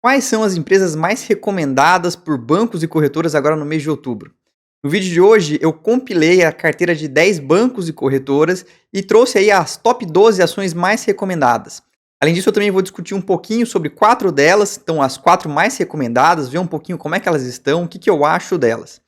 Quais são as empresas mais recomendadas por bancos e corretoras agora no mês de outubro? No vídeo de hoje, eu compilei a carteira de 10 bancos e corretoras e trouxe aí as top 12 ações mais recomendadas. Além disso, eu também vou discutir um pouquinho sobre 4 delas, então as 4 mais recomendadas, ver um pouquinho como é que elas estão, o que eu acho delas.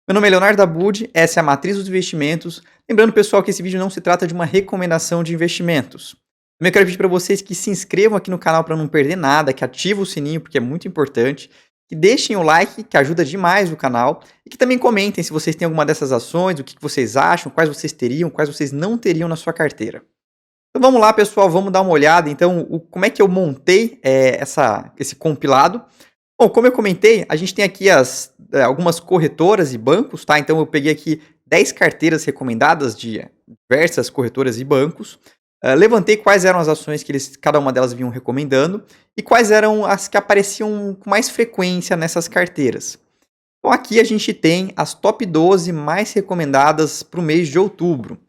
Meu nome é Leonardo Abud, essa é a Matriz dos Investimentos. Lembrando, pessoal, que esse vídeo não se trata de uma recomendação de investimentos. Também quero pedir para vocês que se inscrevam aqui no canal para não perder nada, que ativem o sininho porque é muito importante, que deixem o like, que ajuda demais o canal, e que também comentem se vocês têm alguma dessas ações, o que vocês acham, quais vocês teriam, quais vocês não teriam na sua carteira. Então vamos lá, pessoal, vamos dar uma olhada, então, como é que eu montei esse compilado. Bom, como eu comentei, a gente tem aqui algumas corretoras e bancos, tá? Então eu peguei aqui 10 carteiras recomendadas de diversas corretoras e bancos. Levantei quais eram as ações que cada uma delas vinham recomendando e quais eram as que apareciam com mais frequência nessas carteiras. Então aqui a gente tem as top 12 mais recomendadas para o mês de outubro.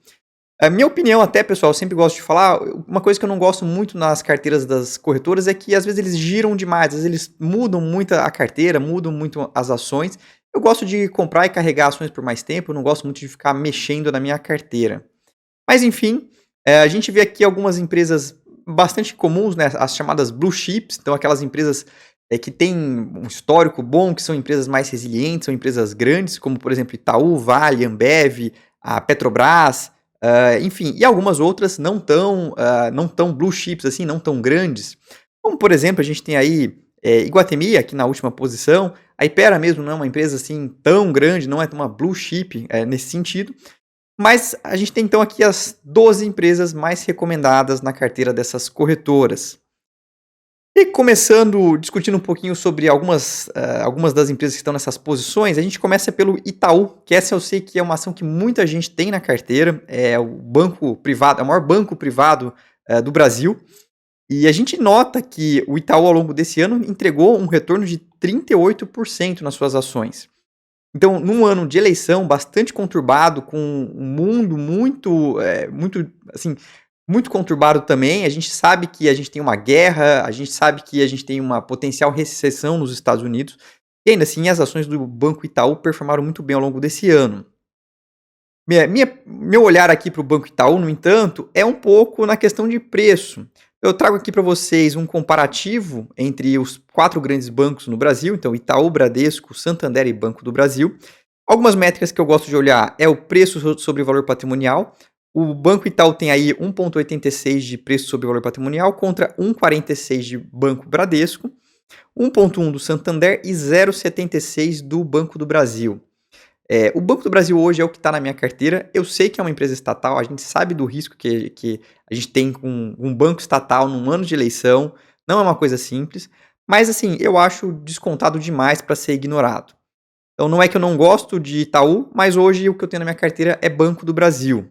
A minha opinião até, pessoal, eu sempre gosto de falar, uma coisa que eu não gosto muito nas carteiras das corretoras é que às vezes eles giram demais, às vezes eles mudam muito a carteira, mudam muito as ações. Eu gosto de comprar e carregar ações por mais tempo, eu não gosto muito de ficar mexendo na minha carteira. Mas enfim, a gente vê aqui algumas empresas bastante comuns, né, as chamadas blue chips, então aquelas empresas que têm um histórico bom, que são empresas mais resilientes, são empresas grandes, como por exemplo Itaú, Vale, Ambev, a Petrobras, enfim, e algumas outras não tão blue chips assim, não tão grandes. Como por exemplo, a gente tem aí Iguatemi aqui na última posição, a Hypera mesmo não é uma empresa assim tão grande, não é uma blue chip nesse sentido, mas a gente tem então aqui as 12 empresas mais recomendadas na carteira dessas corretoras. E começando, discutindo um pouquinho sobre algumas das empresas que estão nessas posições, a gente começa pelo Itaú, que essa eu sei que é uma ação que muita gente tem na carteira, é o banco privado, é o maior banco privado do Brasil, e a gente nota que o Itaú ao longo desse ano entregou um retorno de 38% nas suas ações. Então, num ano de eleição bastante conturbado, com um mundo muito conturbado também, a gente sabe que a gente tem uma guerra, a gente sabe que a gente tem uma potencial recessão nos Estados Unidos, e ainda assim as ações do Banco Itaú performaram muito bem ao longo desse ano. Meu olhar aqui para o Banco Itaú, no entanto, é um pouco na questão de preço. Eu trago aqui para vocês um comparativo entre os 4 grandes bancos no Brasil, então Itaú, Bradesco, Santander e Banco do Brasil. Algumas métricas que eu gosto de olhar é o preço sobre o valor patrimonial. O Banco Itaú tem aí 1,86 de preço sobre o valor patrimonial contra 1,46 de Banco Bradesco, 1,1 do Santander e 0,76 do Banco do Brasil. O Banco do Brasil hoje é o que está na minha carteira. Eu sei que é uma empresa estatal, a gente sabe do risco que a gente tem com um banco estatal num ano de eleição. Não é uma coisa simples, mas assim, eu acho descontado demais para ser ignorado. Então não é que eu não gosto de Itaú, mas hoje o que eu tenho na minha carteira é Banco do Brasil.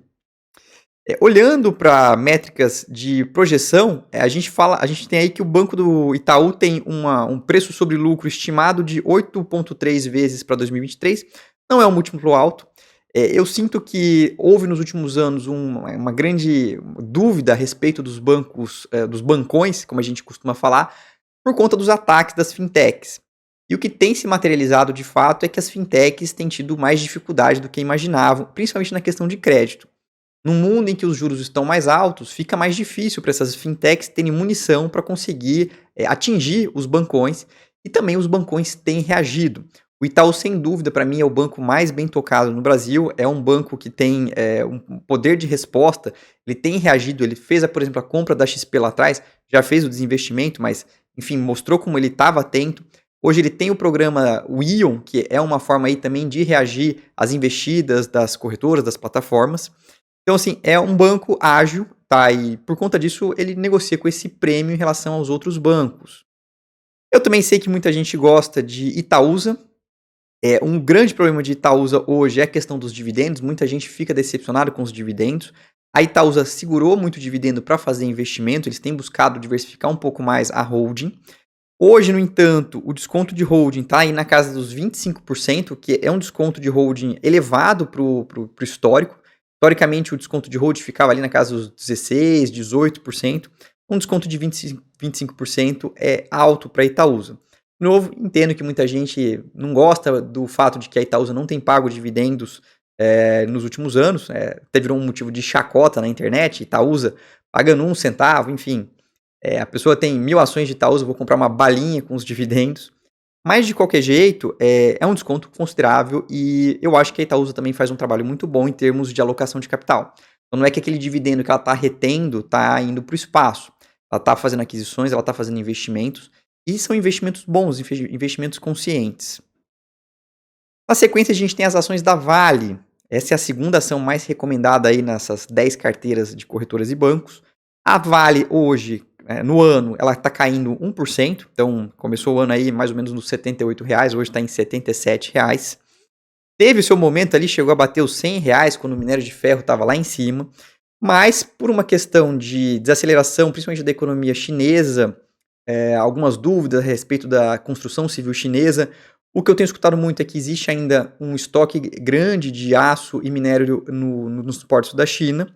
Olhando para métricas de projeção, a gente tem aí que o Banco do Itaú tem um preço sobre lucro estimado de 8,3 vezes para 2023. Não é um múltiplo alto. Eu sinto que houve nos últimos anos uma grande dúvida a respeito dos bancos, dos bancões, como a gente costuma falar, por conta dos ataques das fintechs. E o que tem se materializado de fato é que as fintechs têm tido mais dificuldade do que imaginavam, principalmente na questão de crédito. Num mundo em que os juros estão mais altos, fica mais difícil para essas fintechs terem munição para conseguir atingir os bancões, e também os bancões têm reagido. O Itaú, sem dúvida, para mim, é o banco mais bem tocado no Brasil, é um banco que tem um poder de resposta, ele tem reagido, ele fez, por exemplo, a compra da XP lá atrás, já fez o desinvestimento, mas, enfim, mostrou como ele estava atento. Hoje ele tem o programa Ion, que é uma forma aí também de reagir às investidas das corretoras, das plataformas. Então, assim, é um banco ágil, tá? E por conta disso, ele negocia com esse prêmio em relação aos outros bancos. Eu também sei que muita gente gosta de Itaúsa. Um grande problema de Itaúsa hoje é a questão dos dividendos. Muita gente fica decepcionado com os dividendos. A Itaúsa segurou muito dividendo para fazer investimento. Eles têm buscado diversificar um pouco mais a holding. Hoje, no entanto, o desconto de holding está aí na casa dos 25%, que é um desconto de holding elevado para o histórico. Historicamente, o desconto de holding ficava ali na casa dos 16%, 18%. Um desconto de 25% é alto para a Itaúsa. De novo, entendo que muita gente não gosta do fato de que a Itaúsa não tem pago dividendos nos últimos anos, até virou um motivo de chacota na internet, Itaúsa pagando 1 centavo, enfim. A pessoa tem 1.000 ações de Itaúsa, vou comprar uma balinha com os dividendos. Mas, de qualquer jeito, é um desconto considerável e eu acho que a Itaúsa também faz um trabalho muito bom em termos de alocação de capital. Então, não é que aquele dividendo que ela está retendo está indo para o espaço. Ela está fazendo aquisições, ela está fazendo investimentos, e são investimentos bons, investimentos conscientes. Na sequência, a gente tem as ações da Vale. Essa é a segunda ação mais recomendada aí nessas 10 carteiras de corretoras e bancos. A Vale hoje, no ano, ela está caindo 1%. Então, começou o ano aí mais ou menos nos R$ 78, hoje está em R$ 77. Teve o seu momento ali, chegou a bater os R$ 100 quando o minério de ferro estava lá em cima. Mas, por uma questão de desaceleração, principalmente da economia chinesa, algumas dúvidas a respeito da construção civil chinesa, o que eu tenho escutado muito é que existe ainda um estoque grande de aço e minério nos portos da China.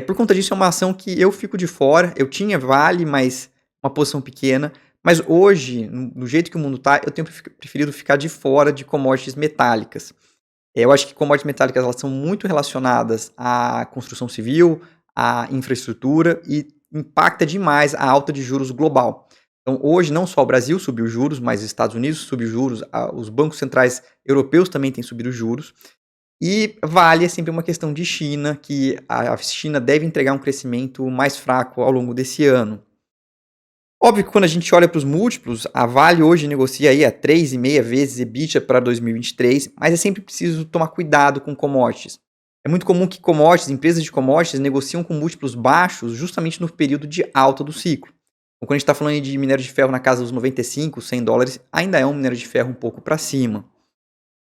Por conta disso, é uma ação que eu fico de fora. Eu tinha Vale, mas uma posição pequena. Mas hoje, no jeito que o mundo está, eu tenho preferido ficar de fora de commodities metálicas. Eu acho que commodities metálicas elas são muito relacionadas à construção civil, à infraestrutura e impacta demais a alta de juros global. Então, hoje, não só o Brasil subiu juros, mas os Estados Unidos subiu juros, os bancos centrais europeus também têm subido juros. E Vale é sempre uma questão de China, que a China deve entregar um crescimento mais fraco ao longo desse ano. Óbvio que quando a gente olha para os múltiplos, a Vale hoje negocia aí a 3,5 vezes EBITDA para 2023, mas é sempre preciso tomar cuidado com commodities. É muito comum que empresas de commodities negociam com múltiplos baixos justamente no período de alta do ciclo. Então, quando a gente está falando de minério de ferro na casa dos 95, $100, ainda é um minério de ferro um pouco para cima.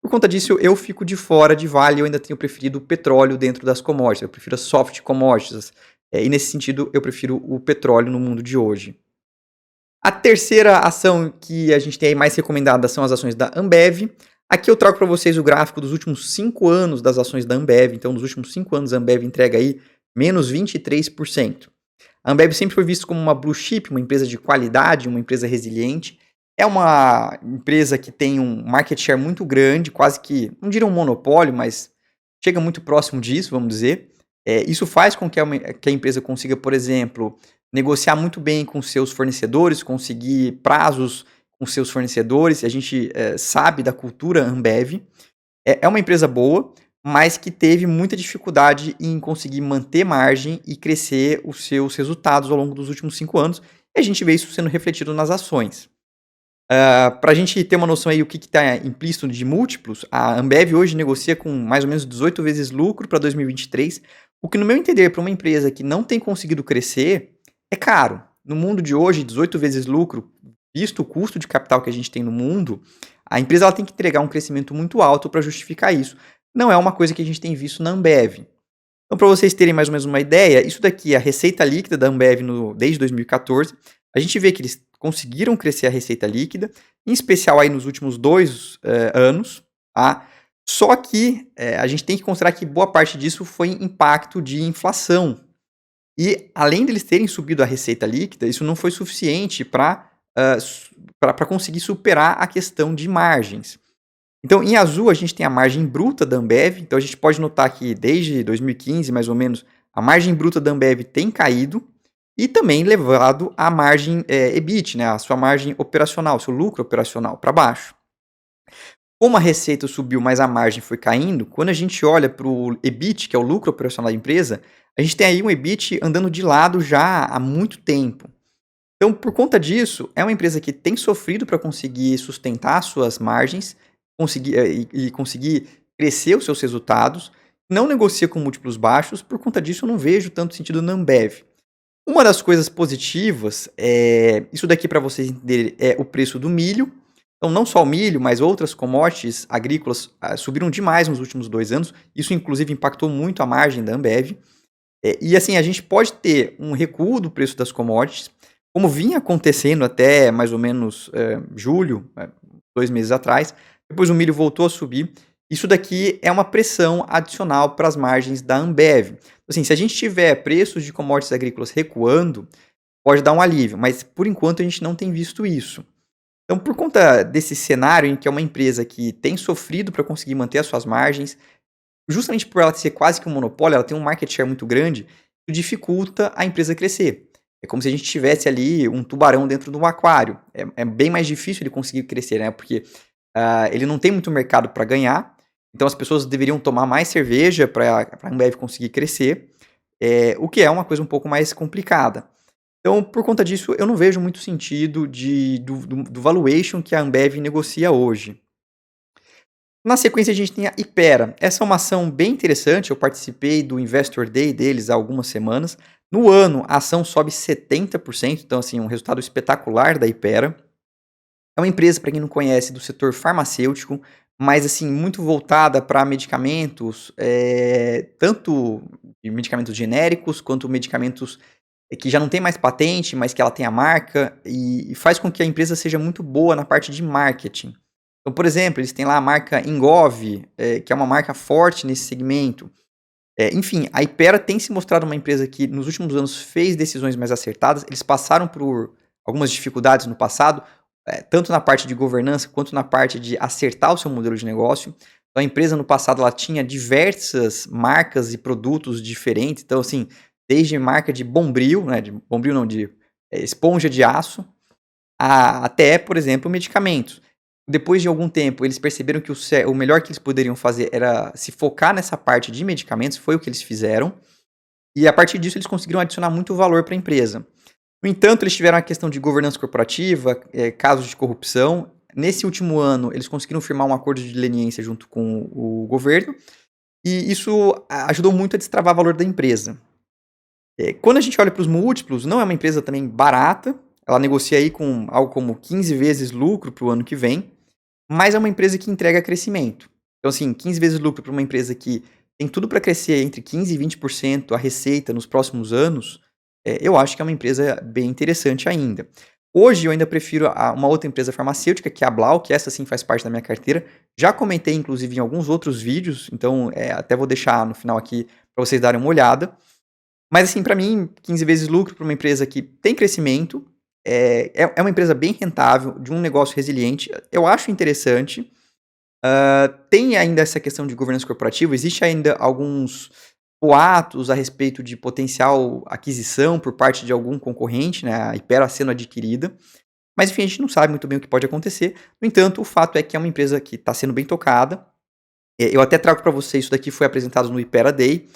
Por conta disso, eu fico de fora de Vale, eu ainda tenho preferido o petróleo dentro das commodities, eu prefiro as soft commodities, e nesse sentido eu prefiro o petróleo no mundo de hoje. A terceira ação que a gente tem aí mais recomendada são as ações da Ambev. Aqui eu trago para vocês o gráfico dos últimos 5 anos das ações da Ambev. Então, nos últimos 5 anos, a Ambev entrega aí menos 23%. A Ambev sempre foi vista como uma blue chip, uma empresa de qualidade, uma empresa resiliente. É uma empresa que tem um market share muito grande, quase que, não diria um monopólio, mas chega muito próximo disso, vamos dizer. Isso faz com que a empresa consiga, por exemplo, negociar muito bem com seus fornecedores, conseguir prazos com seus fornecedores. A gente sabe da cultura Ambev. É uma empresa boa, mas que teve muita dificuldade em conseguir manter margem e crescer os seus resultados ao longo dos últimos 5 anos. E a gente vê isso sendo refletido nas ações. Para a gente ter uma noção aí o que está implícito de múltiplos, a Ambev hoje negocia com mais ou menos 18 vezes lucro para 2023, o que no meu entender, para uma empresa que não tem conseguido crescer, é caro. No mundo de hoje, 18 vezes lucro, visto o custo de capital que a gente tem no mundo, a empresa ela tem que entregar um crescimento muito alto para justificar isso. Não é uma coisa que a gente tem visto na Ambev. Então, para vocês terem mais ou menos uma ideia, isso daqui é a receita líquida da Ambev desde 2014. A gente vê que eles conseguiram crescer a receita líquida, em especial aí nos últimos 2 anos, tá? Só que a gente tem que considerar que boa parte disso foi impacto de inflação. E além deles terem subido a receita líquida, isso não foi suficiente para conseguir superar a questão de margens. Então, em azul, a gente tem a margem bruta da Ambev. Então, a gente pode notar que desde 2015, mais ou menos, a margem bruta da Ambev tem caído e também levado a margem EBIT, né, a sua margem operacional, seu lucro operacional para baixo. Como a receita subiu, mas a margem foi caindo, quando a gente olha para o EBIT, que é o lucro operacional da empresa, a gente tem aí um EBIT andando de lado já há muito tempo. Então, por conta disso, é uma empresa que tem sofrido para conseguir sustentar suas margens conseguir crescer os seus resultados, não negocia com múltiplos baixos, por conta disso eu não vejo tanto sentido na Ambev. Uma das coisas positivas, isso daqui para vocês entenderem, é o preço do milho. Então, não só o milho, mas outras commodities agrícolas subiram demais nos últimos 2 anos. Isso, inclusive, impactou muito a margem da Ambev. E assim, a gente pode ter um recuo do preço das commodities, como vinha acontecendo até mais ou menos julho, 2 meses atrás. Depois o milho voltou a subir. Isso daqui é uma pressão adicional para as margens da Ambev. Assim, se a gente tiver preços de commodities agrícolas recuando, pode dar um alívio, mas por enquanto a gente não tem visto isso. Então, por conta desse cenário em que é uma empresa que tem sofrido para conseguir manter as suas margens, justamente por ela ser quase que um monopólio, ela tem um market share muito grande, isso dificulta a empresa crescer. É como se a gente tivesse ali um tubarão dentro de um aquário. É bem mais difícil ele conseguir crescer, né? Porque ele não tem muito mercado para ganhar, então as pessoas deveriam tomar mais cerveja para a Ambev conseguir crescer, o que é uma coisa um pouco mais complicada. Então, por conta disso, eu não vejo muito sentido do valuation que a Ambev negocia hoje. Na sequência, a gente tem a Hypera. Essa é uma ação bem interessante. Eu participei do Investor Day deles há algumas semanas. No ano, a ação sobe 70%, então, assim, um resultado espetacular da Hypera. É uma empresa, para quem não conhece, do setor farmacêutico, mas, assim, muito voltada para medicamentos, tanto de medicamentos genéricos quanto medicamentos que já não tem mais patente, mas que ela tem a marca, e faz com que a empresa seja muito boa na parte de marketing. Então, por exemplo, eles têm lá a marca Engov, que é uma marca forte nesse segmento. Enfim, a Hypera tem se mostrado uma empresa que nos últimos anos fez decisões mais acertadas. Eles passaram por algumas dificuldades no passado, tanto na parte de governança quanto na parte de acertar o seu modelo de negócio. Então, a empresa no passado ela tinha diversas marcas e produtos diferentes. Então, assim, desde marca de Bombril, né, de Bombril não, de esponja de aço, até, por exemplo, medicamentos. Depois de algum tempo, eles perceberam que o melhor que eles poderiam fazer era se focar nessa parte de medicamentos, foi o que eles fizeram, e a partir disso eles conseguiram adicionar muito valor para a empresa. No entanto, eles tiveram a questão de governança corporativa, casos de corrupção. Nesse último ano, eles conseguiram firmar um acordo de leniência junto com o governo, e isso ajudou muito a destravar o valor da empresa. Quando a gente olha para os múltiplos, não é uma empresa também barata, ela negocia aí com algo como 15 vezes lucro para o ano que vem, mas é uma empresa que entrega crescimento. Então, assim, 15 vezes lucro para uma empresa que tem tudo para crescer entre 15% e 20% a receita nos próximos anos, eu acho que é uma empresa bem interessante ainda. Hoje eu ainda prefiro uma outra empresa farmacêutica, que é a Blau, que essa sim faz parte da minha carteira. Já comentei, inclusive, em alguns outros vídeos, então até vou deixar no final aqui para vocês darem uma olhada. Mas, assim, para mim, 15 vezes lucro para uma empresa que tem crescimento, é uma empresa bem rentável, de um negócio resiliente, eu acho interessante. Tem ainda essa questão de governança corporativa, existe ainda alguns boatos a respeito de potencial aquisição por parte de algum concorrente, né, a Hypera sendo adquirida, mas enfim, a gente não sabe muito bem o que pode acontecer. No entanto, o fato é que é uma empresa que está sendo bem tocada. Eu até trago para vocês, isso daqui foi apresentado no Hypera Day,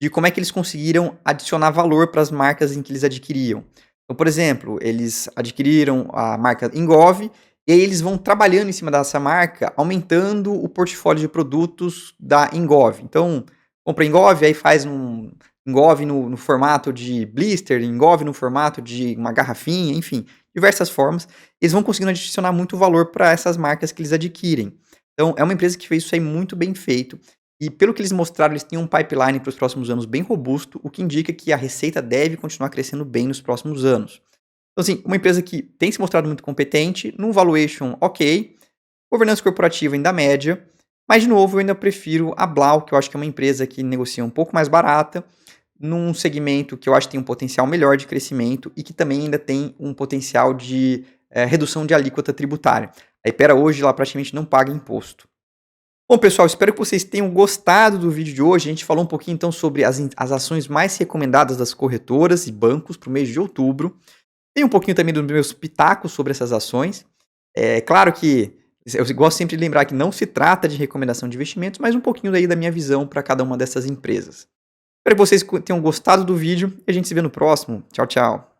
de como é que eles conseguiram adicionar valor para as marcas em que eles adquiriam. Então, por exemplo, eles adquiriram a marca Engov, e aí eles vão trabalhando em cima dessa marca, aumentando o portfólio de produtos da Engov. Então, compra Engov, aí faz um Engov no formato de blister, Engov no formato de uma garrafinha, enfim, diversas formas. Eles vão conseguindo adicionar muito valor para essas marcas que eles adquirem. Então, é uma empresa que fez isso aí muito bem feito. E pelo que eles mostraram, eles têm um pipeline para os próximos anos bem robusto, o que indica que a receita deve continuar crescendo bem nos próximos anos. Então, assim, uma empresa que tem se mostrado muito competente, num valuation ok, governança corporativa ainda média, mas, de novo, eu ainda prefiro a Blau, que eu acho que é uma empresa que negocia um pouco mais barata, num segmento que eu acho que tem um potencial melhor de crescimento e que também ainda tem um potencial de redução de alíquota tributária. A Hypera hoje, ela praticamente não paga imposto. Bom, pessoal, espero que vocês tenham gostado do vídeo de hoje. A gente falou um pouquinho, então, sobre as ações mais recomendadas das corretoras e bancos para o mês de outubro. Tem um pouquinho também dos meus pitacos sobre essas ações. É claro que eu gosto sempre de lembrar que não se trata de recomendação de investimentos, mas um pouquinho daí da minha visão para cada uma dessas empresas. Espero que vocês tenham gostado do vídeo e a gente se vê no próximo. Tchau, tchau.